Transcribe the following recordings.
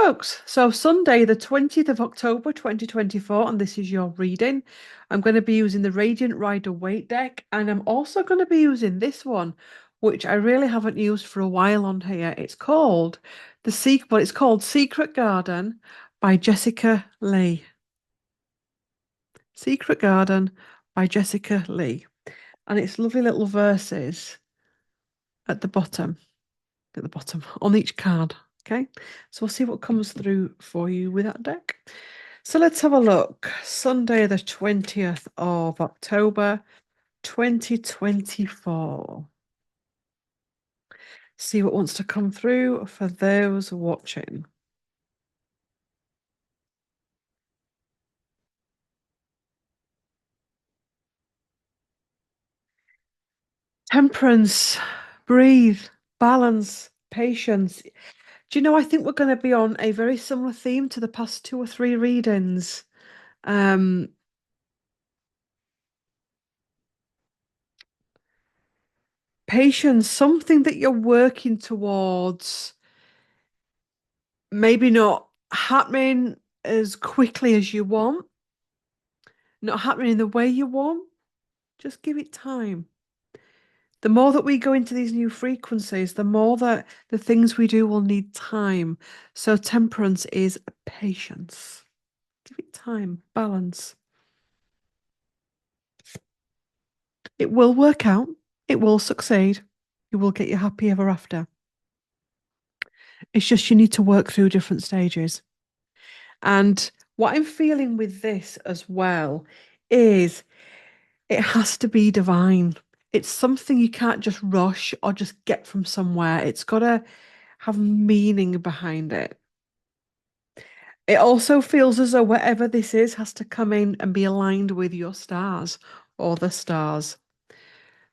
folks. So Sunday, the 20th of October, 2024, and this is your reading. I'm going to be using the Radiant Rider weight deck, and I'm also going to be using this one, which I really haven't used for a while on here. It's called it's called Secret Garden by Jessica Lee. Secret Garden by Jessica Lee. And it's lovely little verses at the bottom. On each card. Okay, so we'll see what comes through for you with that deck. So let's have a look. Sunday, the 20th of October, 2024. See what wants to come through for those watching. Temperance, breathe, balance, patience. Do you know, I think we're going to be on a very similar theme to the past 2 or 3 readings. Patience, something that you're working towards, maybe not happening as quickly as you want, not happening in the way you want. Just give it time. The more that we go into these new frequencies, the more that the things we do will need time. So temperance is patience. Give it time, balance. It will work out. It will succeed. You will get your happy ever after. It's just you need to work through different stages. And what I'm feeling with this as well is it has to be divine. It's something you can't just rush or just get from somewhere. It's got to have meaning behind it. It also feels as though whatever this is has to come in and be aligned with your stars or the stars.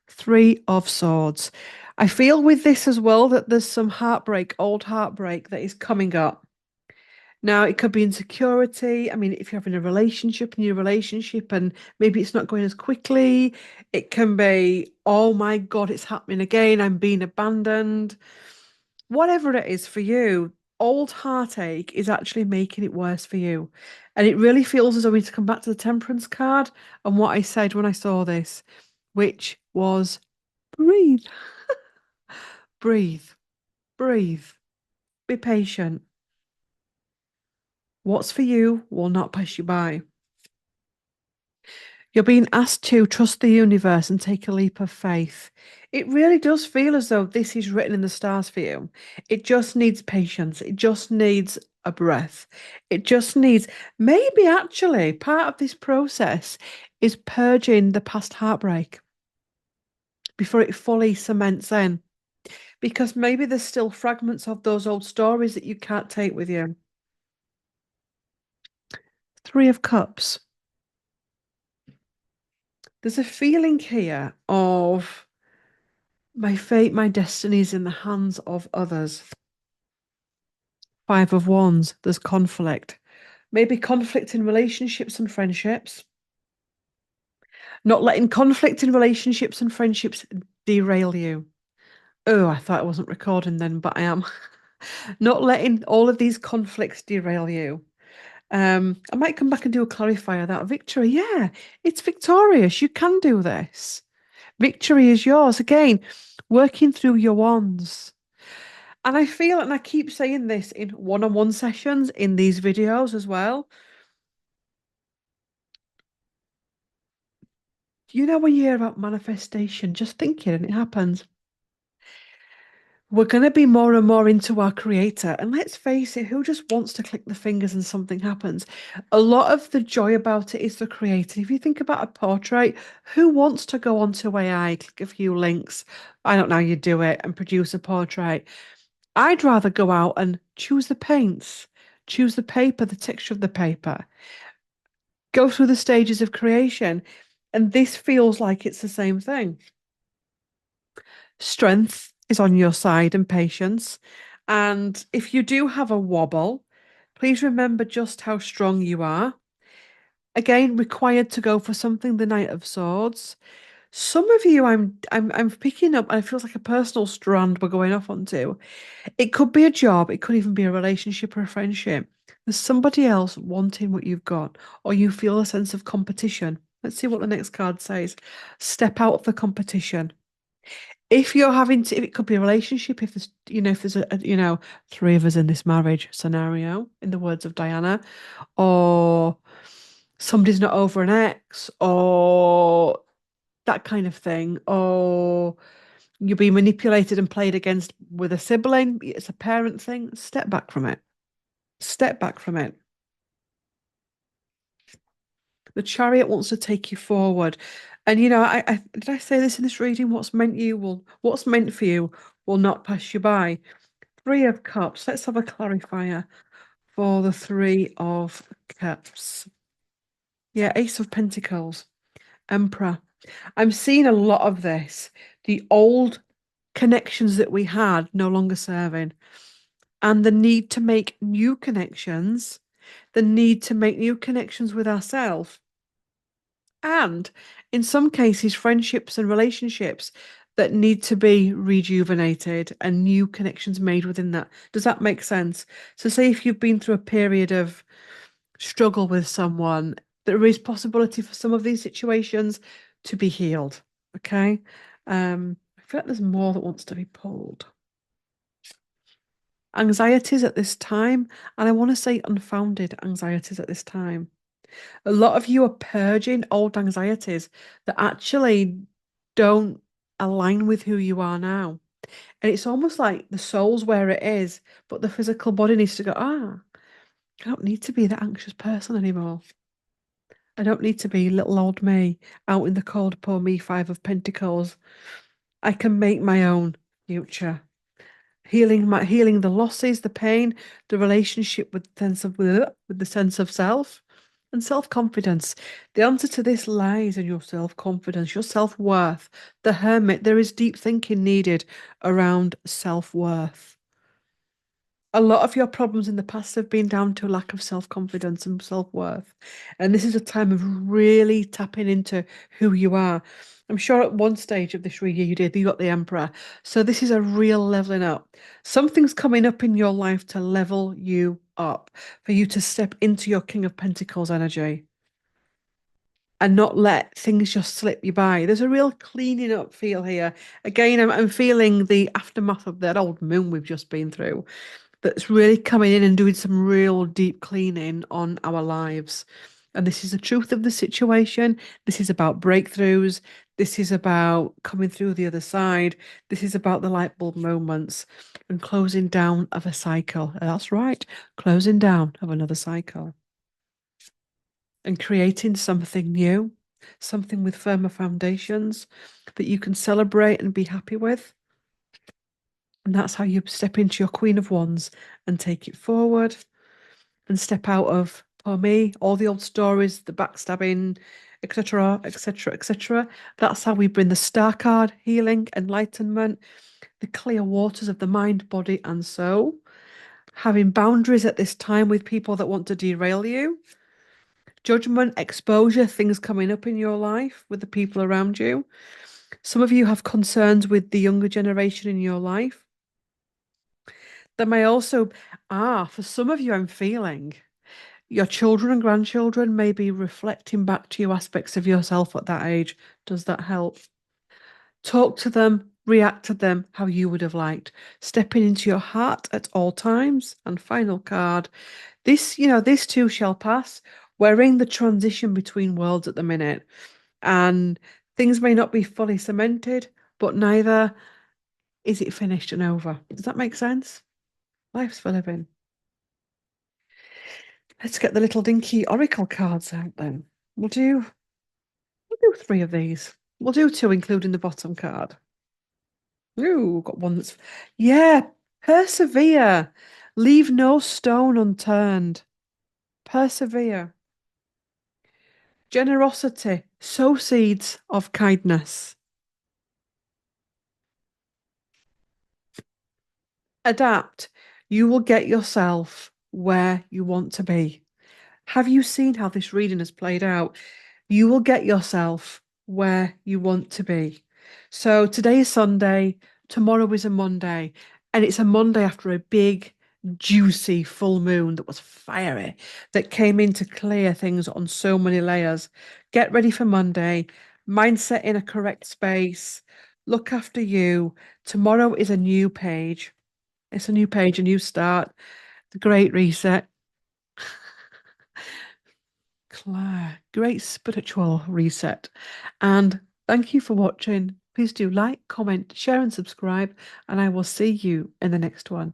3 of Swords. I feel with this as well that there's some heartbreak, old heartbreak that is coming up. Now, it could be insecurity. I mean, if you're having a relationship, new relationship, and maybe it's not going as quickly, it can be, oh my God, it's happening again. I'm being abandoned. Whatever it is for you, old heartache is actually making it worse for you. And it really feels as though we need to come back to the Temperance card and what I said when I saw this, which was breathe, breathe, breathe, be patient. What's for you will not pass you by. You're being asked to trust the universe and take a leap of faith. It really does feel as though this is written in the stars for you. It just needs patience. It just needs a breath. It just needs, maybe actually, part of this process is purging the past heartbreak before it fully cements in. Because maybe there's still fragments of those old stories that you can't take with you. 3 of Cups. There's a feeling here of my fate, my destiny is in the hands of others. 5 of Wands, there's conflict. Maybe conflict in relationships and friendships. Not letting conflict in relationships and friendships derail you. Oh, I thought I wasn't recording then, but I am. Not letting all of these conflicts derail you. I might come back and do a clarifier that victory. Yeah, it's victorious. You can do this. Victory is yours. Again, working through your wands. And I feel, and I keep saying this in one-on-one sessions in these videos as well. You know, when you hear about manifestation, just think it and it happens. We're going to be more and more into our creator. And let's face it, who just wants to click the fingers and something happens? A lot of the joy about it is the creator. If you think about a portrait, who wants to go onto AI, click a few links, I don't know, you do it and produce a portrait? I'd rather go out and choose the paints, choose the paper, the texture of the paper, go through the stages of creation. And this feels like it's the same thing. Strength is on your side and patience. And if you do have a wobble, please remember just how strong you are. Again, required to go for something, the Knight of Swords. Some of you I'm picking up and it feels like a personal strand we're going off onto. It could be a job, it could even be a relationship or a friendship. There's somebody else wanting what you've got, or you feel a sense of competition. Let's see what the next card says. Step out of the competition. If you're having to, if it could be a relationship, if there's, if there's three of us in this marriage scenario, in the words of Diana, or somebody's not over an ex, or that kind of thing, or you're being manipulated and played against with a sibling, it's a parent thing, step back from it. Step back from it. The chariot wants to take you forward. And I did I say this in this reading? What's meant for you will not pass you by. Three of Cups. Let's have a clarifier for the Three of Cups. Yeah, Ace of Pentacles, Emperor. I'm seeing a lot of this. The old connections that we had no longer serving, and the need to make new connections, the need to make new connections with ourselves, and in some cases, friendships and relationships that need to be rejuvenated and new connections made within that. Does that make sense? So, say if you've been through a period of struggle with someone, there is possibility for some of these situations to be healed. Okay. I feel like there's more that wants to be pulled. Anxieties at this time, and I want to say unfounded anxieties at this time. A lot of you are purging old anxieties that actually don't align with who you are now. And it's almost like the soul's where it is, but the physical body needs to go, I don't need to be that anxious person anymore. I don't need to be little old me out in the cold, poor me, Five of Pentacles. I can make my own future. Healing the losses, the pain, the relationship with the sense of self and self-confidence. The answer to this lies in your self-confidence, your self-worth. The Hermit, there is deep thinking needed around self-worth. A lot of your problems in the past have been down to a lack of self-confidence and self-worth. And this is a time of really tapping into who you are. I'm sure at one stage of this reading you got the Emperor. So this is a real leveling up. Something's coming up in your life to level you up, for you to step into your King of Pentacles energy and not let things just slip you by. There's a real cleaning up feel here. Again, I'm feeling the aftermath of that old moon we've just been through, that's really coming in and doing some real deep cleaning on our lives. And this is the truth of the situation. This is about breakthroughs. This is about coming through the other side. This is about the light bulb moments and closing down of a cycle. That's right, closing down of another cycle and creating something new, something with firmer foundations that you can celebrate and be happy with. And that's how you step into your Queen of Wands and take it forward and step out of, for me, all the old stories, the backstabbing, etc., etc., etc. That's how we bring the Star card, healing, enlightenment, the clear waters of the mind, body, and soul. Having boundaries at this time with people that want to derail you. Judgment, exposure, things coming up in your life with the people around you. Some of you have concerns with the younger generation in your life. There may also, for some of you, I'm feeling your children and grandchildren may be reflecting back to you aspects of yourself at that age. Does that help? Talk to them, react to them how you would have liked. Stepping into your heart at all times. And final card, this too shall pass. We're in the transition between worlds at the minute, and things may not be fully cemented, but neither is it finished and over. Does that make sense? Life's for living. Let's get the little dinky oracle cards out then. We'll do three of these. We'll do two, including the bottom card. Ooh, got one that's, yeah, persevere. Leave no stone unturned. Persevere. Generosity. Sow seeds of kindness. Adapt. You will get yourself where you want to be. Have you seen how this reading has played out? You will get yourself where you want to be. So today is Sunday, tomorrow is a Monday, and it's a Monday after a big, juicy full moon that was fiery, that came in to clear things on so many layers. Get ready for Monday, mindset in a correct space, look after you. Tomorrow is a new page. It's a new page, a new start, the great reset. Claire, great spiritual reset. And thank you for watching. Please do like, comment, share, and subscribe. And I will see you in the next one.